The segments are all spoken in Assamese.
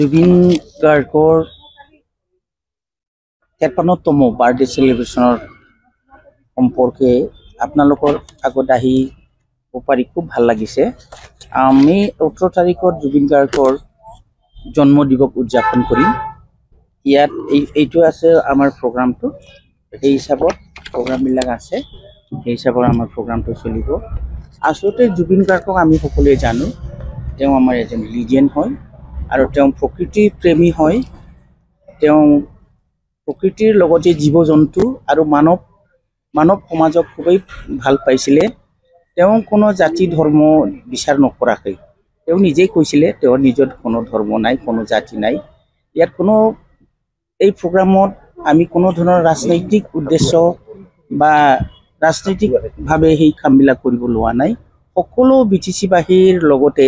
জুবিন গাৰ্গৰ 53তম বাৰ্থডে সেলিব্ৰেশনৰ সম্পৰ্কে আপোনালোকৰ আগত আহিব পাৰি খুব ভাল লাগিছে। আমি 18 তাৰিখত জুবিন গাৰ্গৰ জন্ম দিৱস উদযাপন কৰিম। ইয়াত এইটো আছে আমাৰ প্ৰগ্ৰামটো, এই হিচাপত প্ৰগ্ৰামবিলাক আছে, এই হিচাপত আমাৰ প্ৰগ্ৰামটো চলিব। আচলতে জুবিন গাৰ্গক আমি সকলোৱে জানো, তেওঁ আমাৰ এজন লিজেণ্ড হয় আৰু তেওঁ প্ৰকৃতি প্ৰেমী হয়। তেওঁ প্ৰকৃতিৰ লগতে জীৱ জন্তু আৰু মানৱ সমাজক খুবেই ভাল পাইছিলে। তেওঁ কোনো জাতি ধৰ্ম বিচাৰ নকৰাকৈ তেওঁ নিজেই কৈছিলে তেওঁৰ নিজৰ কোনো ধৰ্ম নাই, কোনো জাতি নাই। ইয়াত কোনো এই প্ৰগ্ৰামত আমি কোনো ধৰণৰ ৰাজনৈতিক উদ্দেশ্য বা ৰাজনৈতিকভাৱে সেই কামবিলাক কৰিব লোৱা নাই। সকলো BTC-বাসীৰ লগতে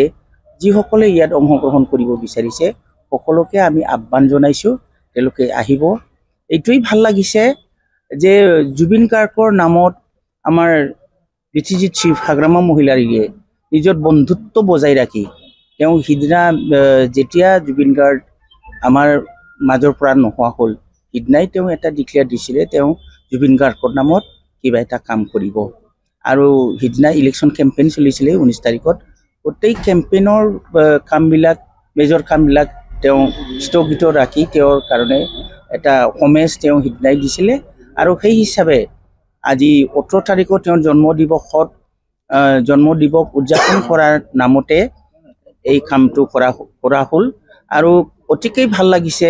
যিসকলে ইয়াত অংশগ্ৰহণ কৰিব বিচাৰিছে সকলোকে আমি আহ্বান জনাইছোঁ, তেওঁলোকে আহিব। এইটোৱেই ভাল লাগিছে যে জুবিন গাৰ্গৰ নামত আমাৰ BTC চিফ হাগ্ৰামা মহিলাৰীয়ে নিজৰ বন্ধুত্ব বজাই ৰাখি তেওঁ সিদিনা যেতিয়া জুবিন গাৰ্গ আমাৰ মাজৰ পৰা নোহোৱা হ'ল, সিদিনাই তেওঁ এটা ডিক্লেয়াৰ দিছিলে তেওঁ জুবিন গাৰ্গৰ নামত কিবা এটা কাম কৰিব। আৰু সিদিনা ইলেকশ্যন কেম্পেইন চলিছিলে 19 তাৰিখত। গোটেই কেম্পেইনৰ কামবিলাক, মেজৰ কামবিলাক তেওঁ স্থগিত ৰাখি তেওঁৰ কাৰণে এটা সমেজ তেওঁ সিদিনাই দিছিলে। আৰু সেই হিচাপে আজি 18 তাৰিখত তেওঁৰ জন্ম দিৱস উদযাপন কৰাৰ নামতে এই কামটো কৰা হ'ল। আৰু অতিকেই ভাল লাগিছে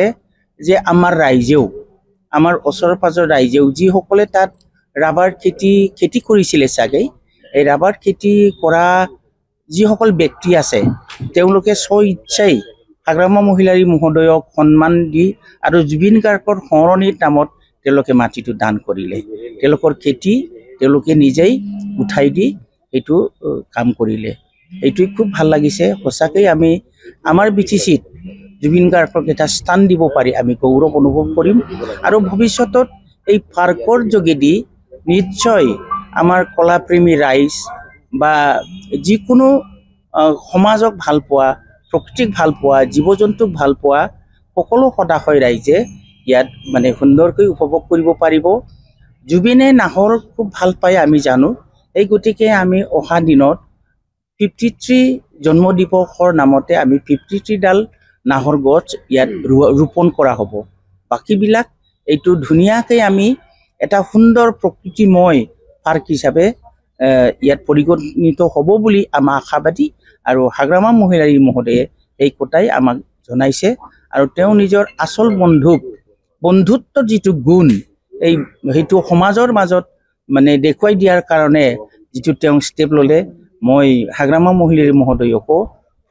যে আমাৰ ৰাইজেও, আমাৰ ওচৰৰ পাজৰ ৰাইজেও যিসকলে তাত ৰাবাৰ খেতি কৰিছিলে চাগে, এই ৰাবাৰ খেতি কৰা যিসকল ব্যক্তি আছে তেওঁলোকে স্ব-ইচ্ছাই হাগ্ৰামা মহিলাৰী মহোদয়ক সন্মান দি আৰু জুবিন গাৰ্গৰ সোঁৱৰণিৰ নামত তেওঁলোকে মাটিটো দান কৰিলে। তেওঁলোকৰ খেতি তেওঁলোকে নিজেই উঠাই দি এইটো কাম কৰিলে। এইটোৱে খুব ভাল লাগিছে। সঁচাকৈ আমি আমাৰ BTCত জুবিন গাৰ্গক এটা স্থান দিব পাৰি আমি গৌৰৱ অনুভৱ কৰিম। আৰু ভৱিষ্যতত এই পাৰ্কৰ যোগেদি নিশ্চয় আমাৰ কলাপ্ৰেমী ৰাইজ বা যিকোনো সমাজক ভাল পোৱা, প্ৰকৃতিক ভাল পোৱা, জীৱ জন্তুক ভাল পোৱা সকলো সদাশয় ৰাইজে ইয়াত মানে সুন্দৰকৈ উপভোগ কৰিব পাৰিব। জুবিনে নাহৰ খুব ভাল পায় আমি জানো। এই গতিকে আমি অহা দিনত 53 জন্ম দিৱসৰ নামতে আমি 53ডাল নাহৰ গছ ইয়াত ৰোপণ কৰা হ'ব। বাকীবিলাক এইটো ধুনীয়াকৈ আমি এটা সুন্দৰ প্ৰকৃতিময় পাৰ্ক হিচাপে ইয়াত পৰিগণিত হ'ব বুলি আমাৰ আশাবাদী। আৰু হাগ্ৰামা মহিলাৰী মহোদয়ে এই কথাই আমাক জনাইছে। আৰু তেওঁ নিজৰ আচল বন্ধুত্বৰ যিটো গুণ সেইটো সমাজৰ মাজত মানে দেখুৱাই দিয়াৰ কাৰণে যিটো তেওঁ ষ্টেপ ল'লে, মই হাগ্ৰামা মহিলাৰী মহোদয়কো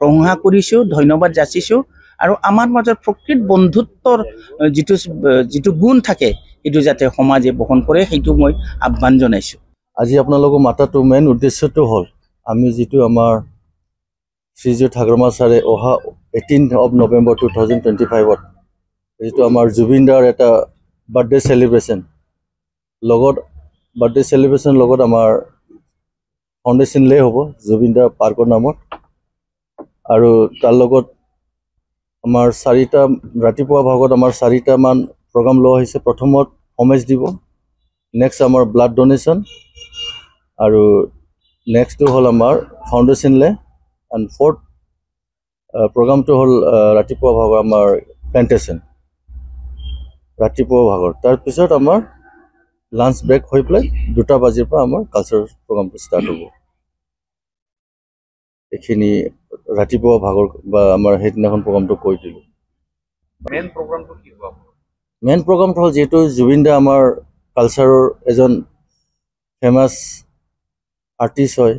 প্ৰশংসা কৰিছোঁ, ধন্যবাদ যাচিছোঁ। আৰু আমাৰ মাজত প্ৰকৃত বন্ধুত্বৰ যিটো গুণ থাকে সেইটো যাতে সমাজে বহন কৰে সেইটো মই আহ্বান জনাইছোঁ। আজি আপোনালোকক মাতাটো মেইন উদ্দেশ্যটো হ'ল আমি যিটো আমাৰ শ্ৰীযুত হাগ্ৰামা ছাৰে অহা 18 নৱেম্বৰ 2025ত যিটো আমাৰ জুবিন দাৰ এটা বাৰ্থডে সেলিব্ৰেশ্যন লগত আমাৰ ফাউণ্ডেশ্যন লে হ'ব জুবিন দাৰ পাৰ্কৰ নামত। আৰু তাৰ লগত আমাৰ ৰাতিপুৱা ভাগত আমাৰ 4টামান প্ৰগ্ৰাম লোৱা হৈছে। প্ৰথমত হোমেজ দিব, নেক্সট আমাৰ ব্লাড ডোনেশ্যন, আৰু নেক্সটটো হ'ল আমাৰ ফাউণ্ডেশ্যন লে, এণ্ড 4th প্ৰগ্ৰামটো হ'ল ৰাতিপুৱা ভাগৰ আমাৰ প্লেণ্টেশ্যন ৰাতিপুৱা ভাগৰ। তাৰপিছত আমাৰ লাঞ্চ ব্ৰেক হৈ পেলাই 2টা বজাৰ পৰা আমাৰ কালচাৰেল প্ৰগ্ৰামটো ষ্টাৰ্ট হ'ব। এইখিনি ৰাতিপুৱা ভাগৰ বা আমাৰ সেইদিনাখন প্ৰগ্ৰামটো কৈ দিলোঁ। মেইন প্ৰগ্ৰামটো হ'ল যিহেতু জুবিন দা আমাৰ কালচাৰৰ এজন ফেমাছ আৰ্টিষ্ট হয়,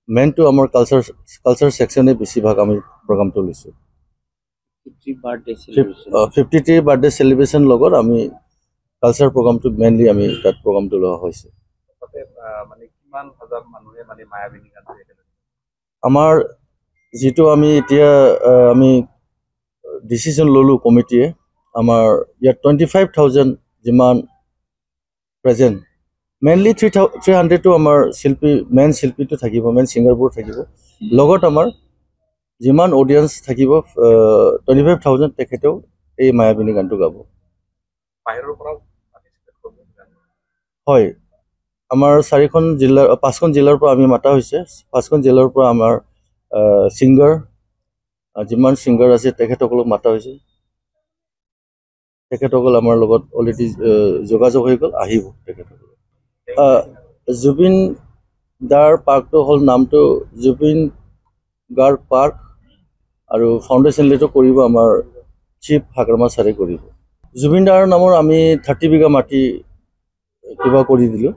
মেইনটো আমাৰ কালচাৰ ছেকশ্যনে বেছিভাগ আমি প্ৰগ্ৰামটো লৈছোঁ। 53 বাৰ্থডে সেলিব্ৰেশ্যন লগত আমি কালচাৰ প্ৰগ্ৰামটো মেইনলি আমি তাত প্ৰগ্ৰামটো লোৱা হৈছে। আমাৰ যিটো আমি এতিয়া আমি ডিচিশ্যন ল'লোঁ কমিটিয়ে, আমাৰ ইয়াত 25,000 যিমান প্ৰেজেণ্ট, মেইনলি 300টো আমাৰ মেইন শিল্পীটো থাকিব, মেইন ছিংগাৰবোৰ থাকিব। লগত আমাৰ যিমান অডিয়েঞ্চ থাকিব 25,000 তেখেতেও এই মায়াবিনী গানটো গাব। হয়, আমাৰ 4খন জিলাৰ 5খন জিলাৰ পৰা আমি মাতা হৈছে। 5খন জিলাৰ পৰা আমাৰ ছিংগাৰ যিমান ছিংগাৰ আছে তেখেতসকলক মাতা হৈছে। তেখেতসকল আমাৰ লগত অলৰেডি যোগাযোগ হৈ গ'ল, আহিব তেখেতসকল। জুবিন দাৰ পাৰ্কটো হ'ল নামটো জুবিন গাৰ্গ পাৰ্ক, আৰু ফাউণ্ডেশ্যন লেটো কৰিব আমাৰ চিফ হাগ্ৰামা ছাৰে কৰিব। জুবিন দাৰ নামৰ আমি 30 বিঘা মাটি কিবা কৰি দিলোঁ,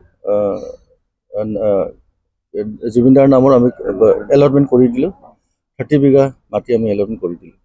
জুবিন দাৰ নামৰ আমি এলটমেণ্ট কৰি দিলোঁ। 30 বিঘা মাটি আমি এলটমেণ্ট কৰি দিলোঁ।